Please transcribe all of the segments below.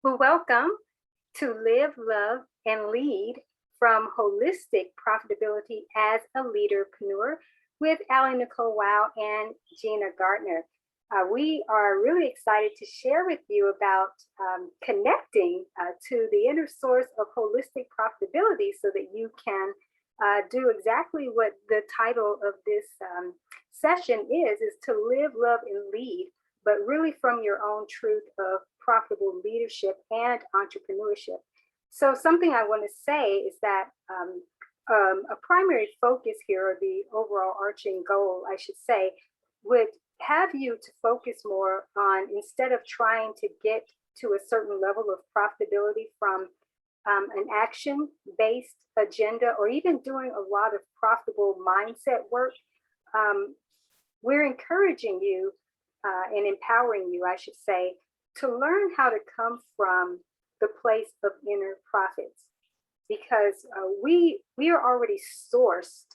Well, welcome to Live, Love, and Lead from Holistic Profitability as a Leader-preneur with AliNICOLE WOW and Gina Gardiner. We are really excited to share with you about connecting to the inner source of holistic profitability so that you can do exactly what the title of this session is to live, love, and lead, but really from your own truth of profitable leadership and entrepreneurship. So something I want to say is that a primary focus here, or the overall arching goal, I should say, would have you to focus more on, instead of trying to get to a certain level of profitability from an action-based agenda, or even doing a lot of profitable mindset work, we're encouraging you and empowering you, I should say, to learn how to come from the place of inner profits, because we are already sourced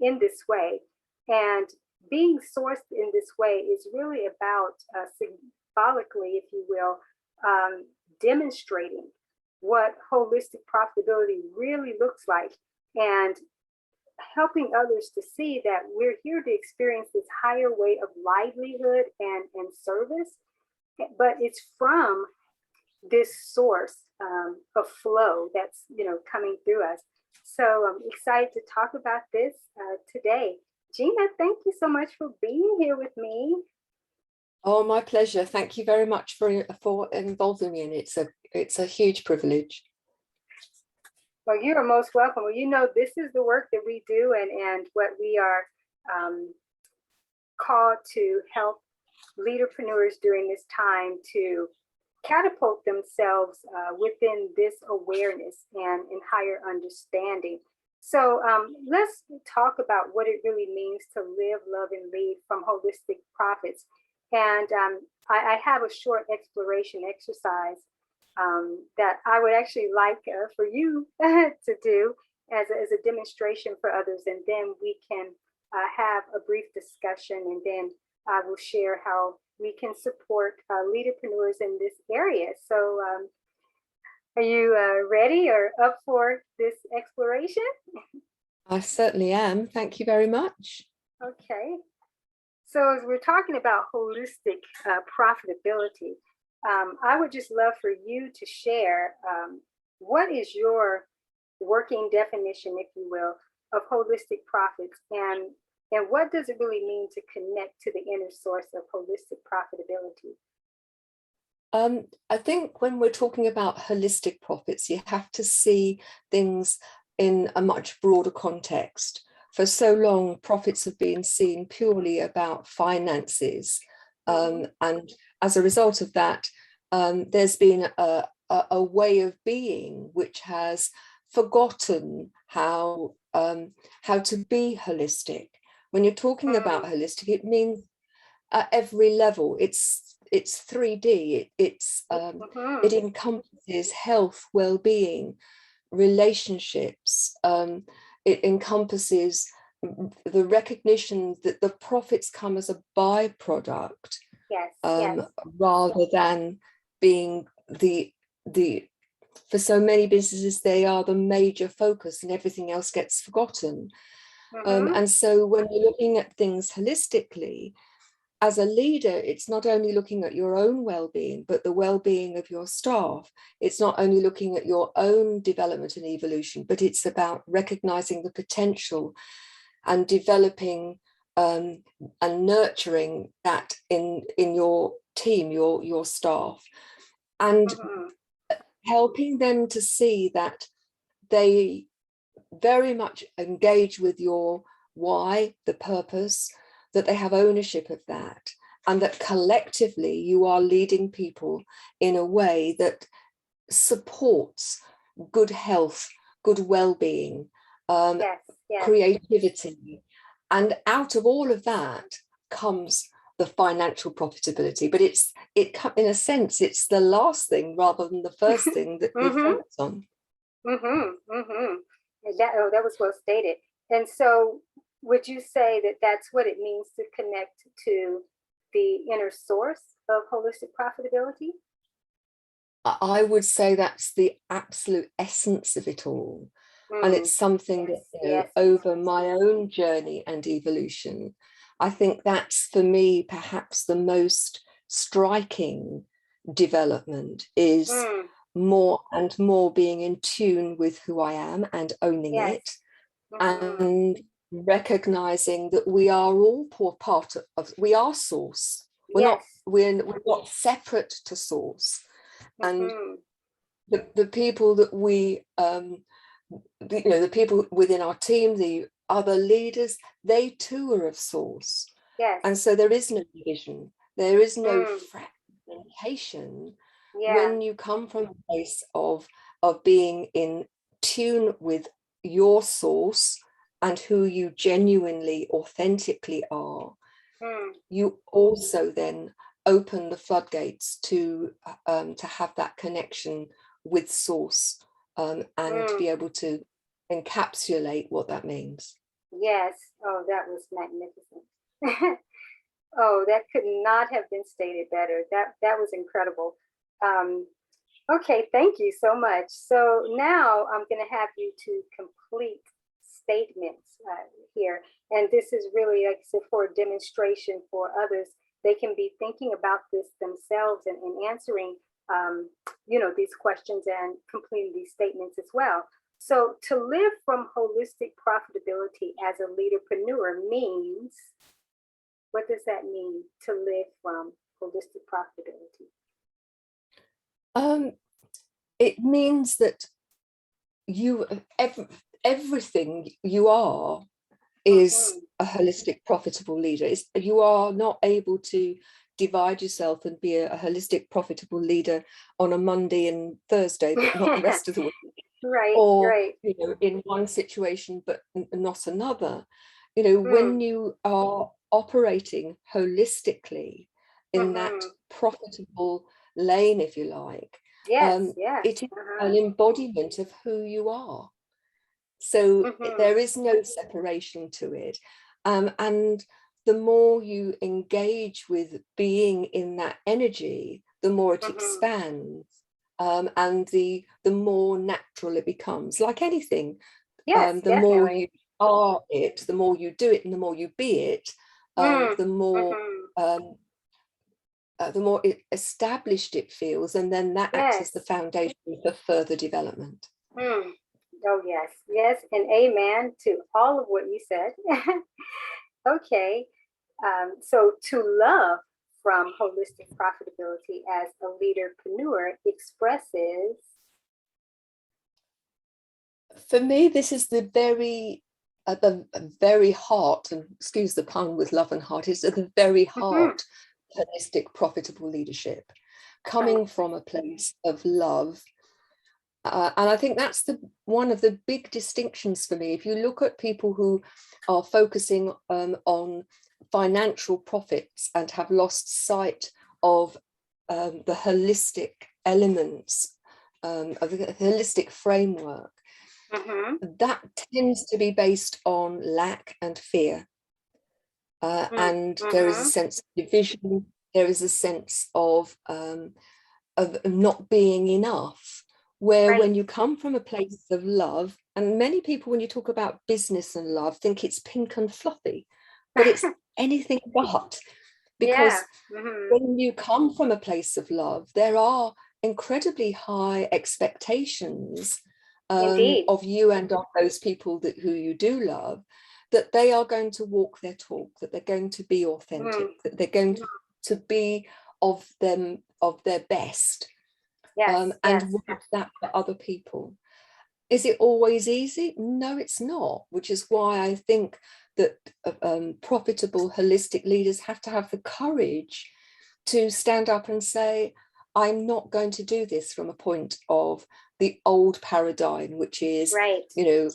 in this way, and being sourced in this way is really about symbolically, if you will, demonstrating what holistic profitability really looks like, and helping others to see that we're here to experience this higher way of livelihood and service, but it's from this source of flow that's coming through us. So I'm excited to talk about this today. Gina, thank you so much for being here with me. Oh, my pleasure. Thank you very much for involving me in it. It's a huge privilege. Well, you are most welcome. Well, you know, this is the work that we do, and what we are called to help leaderpreneurs during this time to catapult themselves within this awareness and higher understanding. So let's talk about what it really means to live, love, and lead from holistic profits. And I have a short exploration exercise that I would actually like for you to do as a demonstration for others, and then we can have a brief discussion, and then I will share how we can support leaderpreneurs in this area. So are you ready or up for this exploration? I certainly am. Thank you very much. Okay. So as we're talking about holistic profitability, I would just love for you to share what is your working definition, if you will, of holistic profits, and what does it really mean to connect to the inner source of holistic profitability? I think when we're talking about holistic profits, you have to see things in a much broader context. For so long, profits have been seen purely about finances. And as a result of that, there's been a way of being which has forgotten how to be holistic. When you're talking about holistic, it means at every level. It's 3D. It encompasses health, well-being, relationships. It encompasses the recognition that the profits come as a byproduct, rather than being the for so many businesses, they are the major focus and everything else gets forgotten. And so when you're looking at things holistically, as a leader, it's not only looking at your own well-being, but the well-being of your staff. It's not only looking at your own development and evolution, but it's about recognizing the potential and developing and nurturing that in your team, your staff, and helping them to see that they very much engage with your why, the purpose, that they have ownership of that, and that collectively you are leading people in a way that supports good health, good well-being, creativity. And out of all of that comes the financial profitability. But in a sense, it's the last thing rather than the first thing that we focus on. That was well stated. And so would you say that that's what it means to connect to the inner source of holistic profitability? I would say that's the absolute essence of it all. And it's something that, you know, over my own journey and evolution, I think that's for me perhaps the most striking development is more and more being in tune with who I am and owning it, and recognizing that we are all part of, we are source. We're not separate to source. And the people that we you know, the people within our team, the other leaders, they too are of source. And so there is no division, there is no fragmentation when you come from a place of being in tune with your source and who you genuinely, authentically are. You also then open the floodgates to have that connection with source, and to be able to encapsulate what that means. Yes. Oh, that was magnificent. Oh, that could not have been stated better. That was incredible. Okay, thank you so much. So now I'm going to have you to complete statements here. And this is really, like I said, for a demonstration for others. They can be thinking about this themselves and answering you know, these questions and completing these statements as well. So to live from holistic profitability as a leaderpreneur means, what does that mean to live from holistic profitability? It means that everything you are is a holistic profitable leader. You are not able to divide yourself and be a holistic profitable leader on a Monday and Thursday, but not the rest of the week. Or you know, in one situation but not another. You know, when you are operating holistically in that profitable lane, if you like, it is an embodiment of who you are. So there is no separation to it. And the more you engage with being in that energy, the more it expands, and the more natural it becomes. Like anything, the more you are it, the more you do it, and the more you be it, the more established it feels, and then that acts as the foundation for further development. Oh, yes, yes, and amen to all of what you said. Okay, so to love from holistic profitability as a leaderpreneur expresses. For me, this is the very heart, and excuse the pun with love and heart, is at the very heart holistic profitable leadership, coming from a place of love. And I think that's one of the big distinctions for me. If you look at people who are focusing on financial profits and have lost sight of the holistic elements of the holistic framework, that tends to be based on lack and fear. And there is a sense of division, there is a sense of not being enough. Where when you come from a place of love, and many people, when you talk about business and love, think it's pink and fluffy, but it's anything but. Because when you come from a place of love, there are incredibly high expectations of you and of those people who you do love, that they are going to walk their talk, that they're going to be authentic, that they're going to be of their best. And want that for other people. Is it always easy? No, it's not, which is why I think that profitable holistic leaders have to have the courage to stand up and say, I'm not going to do this from a point of the old paradigm, which is, you know,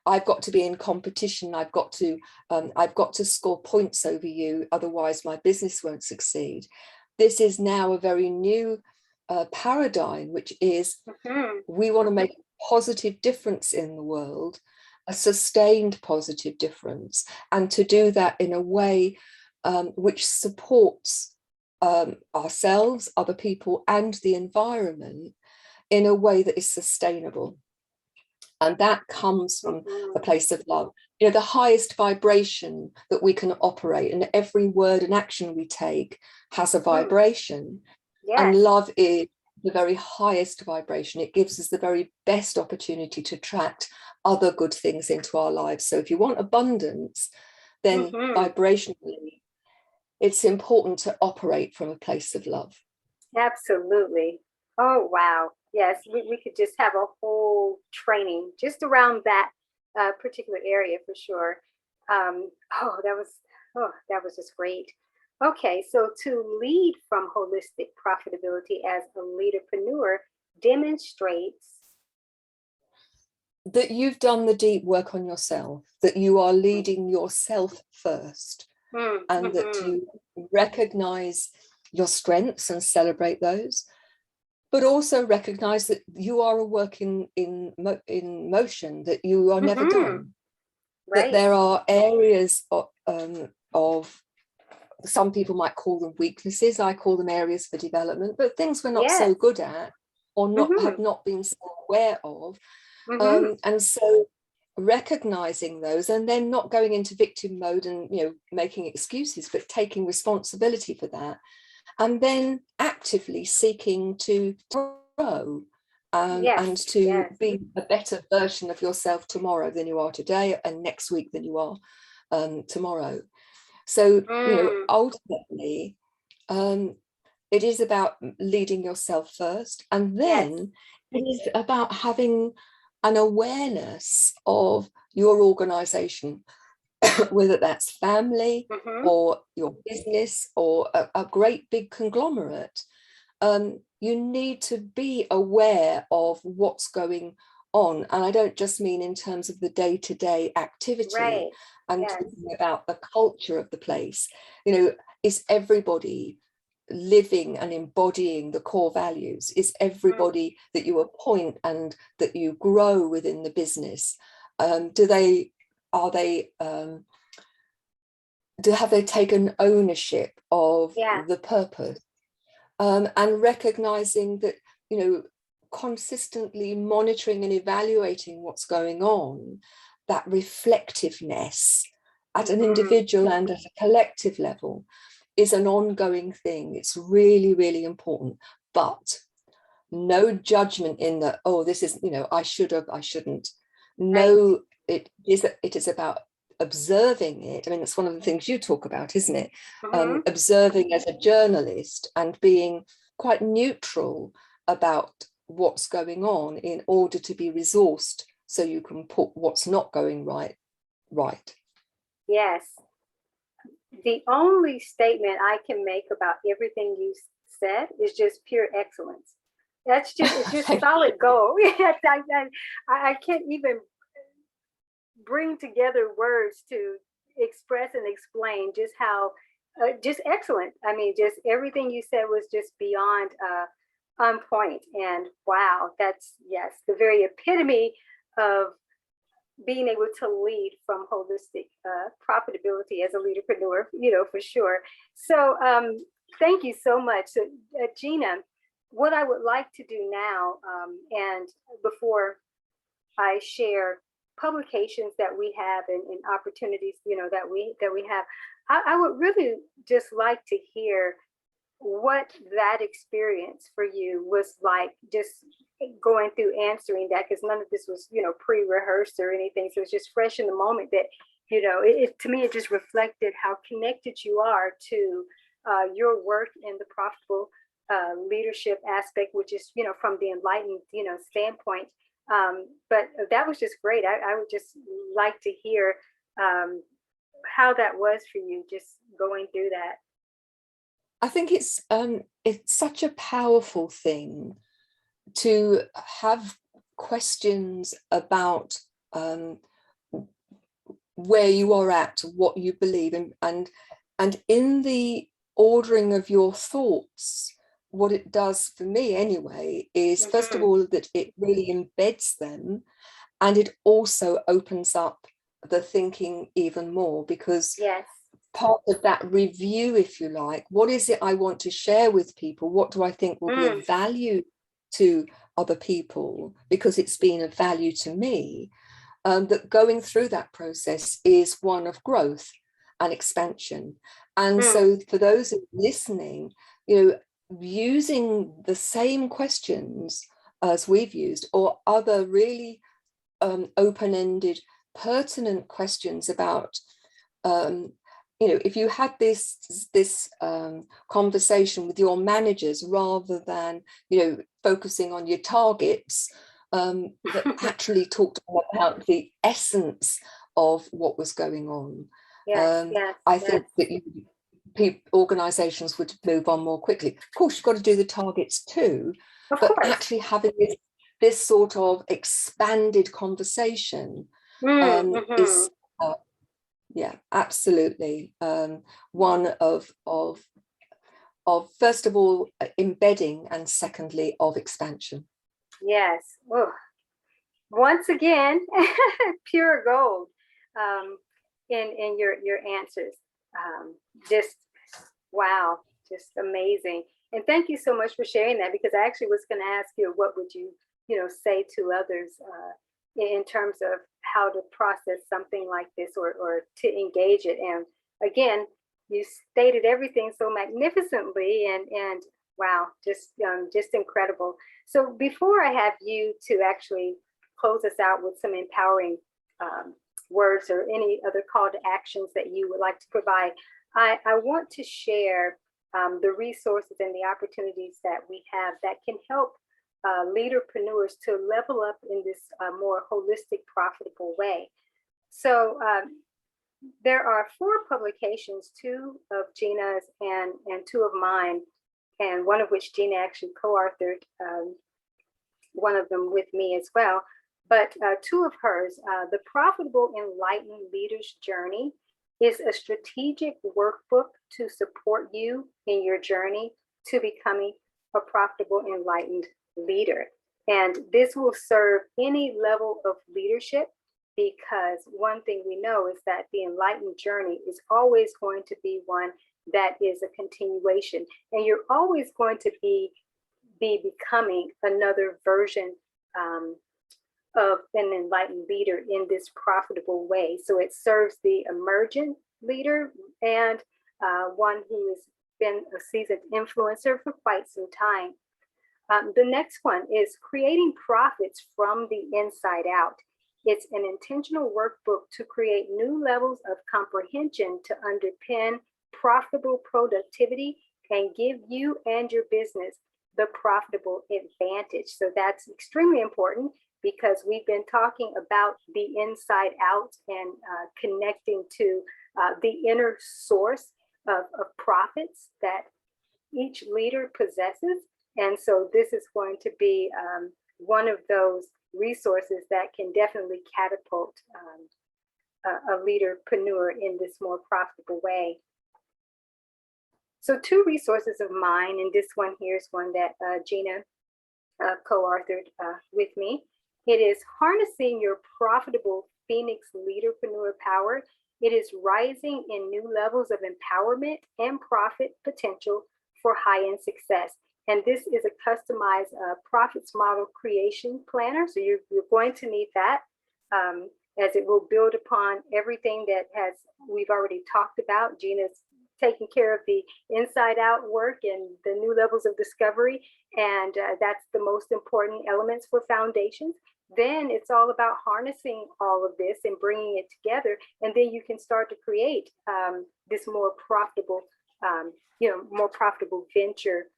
I've got to be in competition, I've got to score points over you, otherwise my business won't succeed. This is now a very new paradigm, which is we want to make a positive difference in the world, a sustained positive difference, and to do that in a way which supports ourselves, other people, and the environment in a way that is sustainable. And that comes from a place of love. You know, the highest vibration that we can operate, and every word and action we take has a vibration. Yes. And love is the very highest vibration. It gives us the very best opportunity to attract other good things into our lives. So if you want abundance, then vibrationally, it's important to operate from a place of love. Absolutely. Oh, wow. Yes, we could just have a whole training just around that particular area for sure. That was just great. Okay, so to lead from holistic profitability as a leaderpreneur demonstrates that you've done the deep work on yourself, that you are leading yourself first, and that you recognize your strengths and celebrate those, but also recognize that you are a work in motion, that you are never done. Right. That there are areas of some people might call them weaknesses. I call them areas for development, but things we're not so good at or not have not been so aware of. And so recognizing those and then not going into victim mode and, you know, making excuses, but taking responsibility for that, and then actively seeking to grow and to be a better version of yourself tomorrow than you are today, and next week than you are tomorrow. So, you know, ultimately, it is about leading yourself first, and then it is about having an awareness of your organization, whether that's family or your business or a great big conglomerate. You need to be aware of what's going on. And I don't just mean in terms of the day-to-day activity. I'm talking about the culture of the place. You know, is everybody living and embodying the core values? Is everybody that you appoint and that you grow within the business, have they taken ownership of the purpose, and recognizing that, you know, consistently monitoring and evaluating what's going on, that reflectiveness at an individual and at a collective level is an ongoing thing. It's really, really important, but no judgment in that, oh, this is, you know, I should have, I shouldn't. No, it is about observing it. I mean, it's one of the things you talk about, isn't it? Observing as a journalist and being quite neutral about what's going on in order to be resourced so you can put what's not going right. Yes. The only statement I can make about everything you said is just pure excellence. It's just solid gold. I can't even bring together words to express and explain just how just excellent. I mean, just everything you said was just beyond on point. And wow, that's the very epitome of being able to lead from holistic profitability as a leaderpreneur, you know, for sure. So thank you so much. So, Gina, what I would like to do now, and before I share publications that we have and opportunities, you know, that we have, I would really just like to hear what that experience for you was like, just going through answering that, because none of this was, you know, pre-rehearsed or anything. So it's just fresh in the moment that, you know, to me, it just reflected how connected you are to your work in the profitable leadership aspect, which is, you know, from the enlightened, you know, standpoint. But that was just great. I would just like to hear how that was for you, just going through that. I think it's such a powerful thing to have questions about where you are at, what you believe, and in the ordering of your thoughts. What it does for me anyway is, first of all, that it really embeds them, and it also opens up the thinking even more, because part of that review, if you like. What is it I want to share with people? What do I think will be of value to other people because it's been of value to me? That going through that process is one of growth and expansion. And so for those listening, using the same questions as we've used or other really open-ended, pertinent questions about, if you had this conversation with your managers rather than, focusing on your targets, that actually talked about the essence of what was going on. I think that organizations would move on more quickly. Of course, you've got to do the targets too, but actually having this sort of expanded conversation is, absolutely one of first of all embedding, and secondly of expansion. Yes. Oh, once again, pure gold in your answers. Just wow, just amazing. And thank you so much for sharing that, because I actually was going to ask you, what would you say to others in terms of how to process something like this or to engage it. And again, you stated everything so magnificently, and wow, just incredible. So before I have you to actually close us out with some empowering words or any other call to actions that you would like to provide, I want to share the resources and the opportunities that we have that can help leaderpreneurs to level up in this more holistic, profitable way. So there are 4 publications, 2 of Gina's and 2 of mine, and one of which Gina actually co-authored, one of them with me as well. But 2 of hers, The Profitable Enlightened Leader's Journey, is a strategic workbook to support you in your journey to becoming a profitable, enlightened leader. And this will serve any level of leadership, because one thing we know is that the enlightened journey is always going to be one that is a continuation, and you're always going to be becoming another version of an enlightened leader in this profitable way. So it serves the emergent leader and one who has been a seasoned influencer for quite some time. The next one is Creating Profits from the Inside Out. It's an intentional workbook to create new levels of comprehension to underpin profitable productivity and give you and your business the profitable advantage. So that's extremely important, because we've been talking about the inside out and connecting to the inner source of profits that each leader possesses. And so this is going to be one of those resources that can definitely catapult a leaderpreneur in this more profitable way. So 2 resources of mine, and this one here is one that Gina co-authored with me. It is Harnessing Your Profitable Phoenix-Leader-preneur Power. It is rising in new levels of empowerment and profit potential for high-end success. And this is a customized profits model creation planner. So you're going to need that, as it will build upon everything that we've already talked about. Gina's taking care of the inside out work and the new levels of discovery. And that's the most important elements for foundations. Then it's all about harnessing all of this and bringing it together. And then you can start to create this more profitable, more profitable venture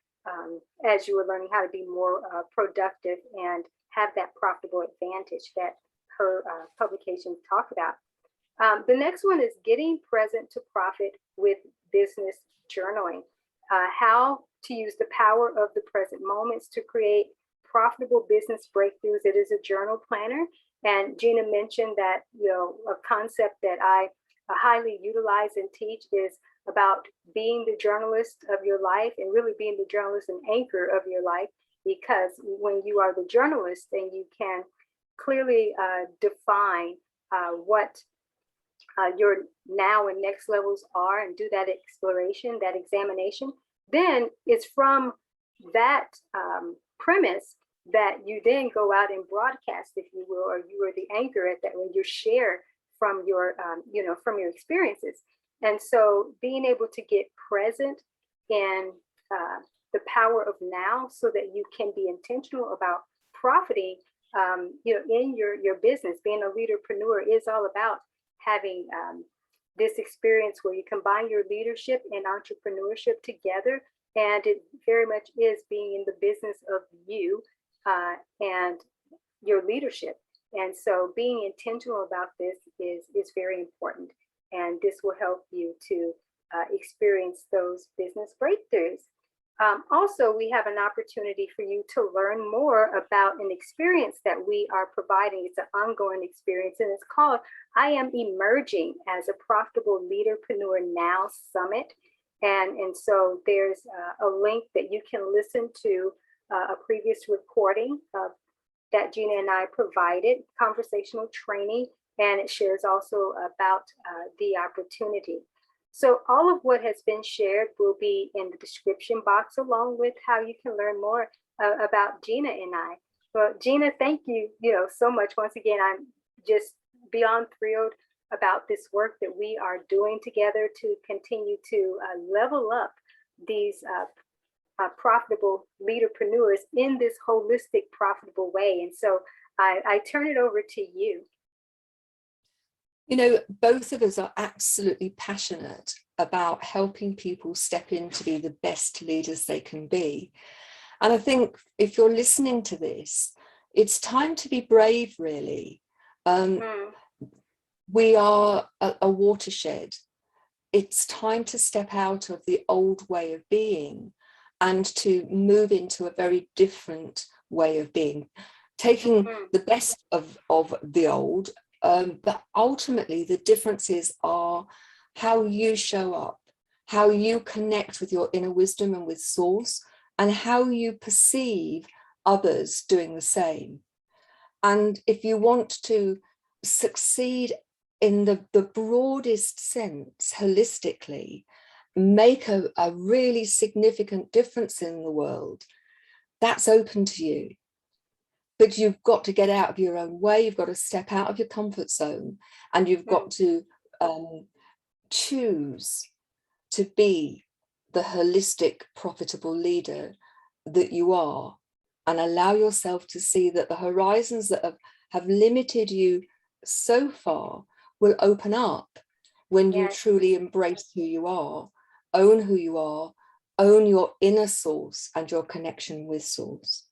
as you are learning how to be more productive and have that profitable advantage that her publications talk about. The next one is Getting Present to Profit with Business Journaling. How to use the power of the present moments to create profitable business breakthroughs. It is a journal planner. And Gina mentioned that, a concept that I highly utilize and teach is about being the journalist of your life, and really being the journalist and anchor of your life. Because when you are the journalist, then you can clearly define what your now and next levels are, and do that exploration, that examination, then it's from that premise that you then go out and broadcast, if you will, or you are the anchor at that when you share from your, from your experiences. And so being able to get present in the power of now, so that you can be intentional about profiting, in your business. Being a leaderpreneur is all about having this experience where you combine your leadership and entrepreneurship together. And it very much is being in the business of you and your leadership. And so being intentional about this is very important. And this will help you to experience those business breakthroughs. Also, we have an opportunity for you to learn more about an experience that we are providing. It's an ongoing experience, and it's called I Am Emerging as a Profitable Leaderpreneur Now Summit. And so there's a link that you can listen to a previous recording that Gina and I provided, conversational training, and it shares also about the opportunity. So all of what has been shared will be in the description box, along with how you can learn more about Gina and I. Well, Gina, thank you, so much. Once again, I'm just beyond thrilled about this work that we are doing together to continue to level up these profitable leaderpreneurs in this holistic, profitable way. And so I turn it over to you. Both of us are absolutely passionate about helping people step in to be the best leaders they can be. And I think if you're listening to this, it's time to be brave, really. We are a watershed. It's time to step out of the old way of being and to move into a very different way of being, taking the best of the old. But ultimately, the differences are how you show up, how you connect with your inner wisdom and with source, and how you perceive others doing the same. And if you want to succeed in the broadest sense, holistically, make a really significant difference in the world, that's open to you. But you've got to get out of your own way. You've got to step out of your comfort zone, and you've got to choose to be the holistic, profitable leader that you are, and allow yourself to see that the horizons that have limited you so far will open up when you truly embrace who you are, own who you are, own your inner source and your connection with source.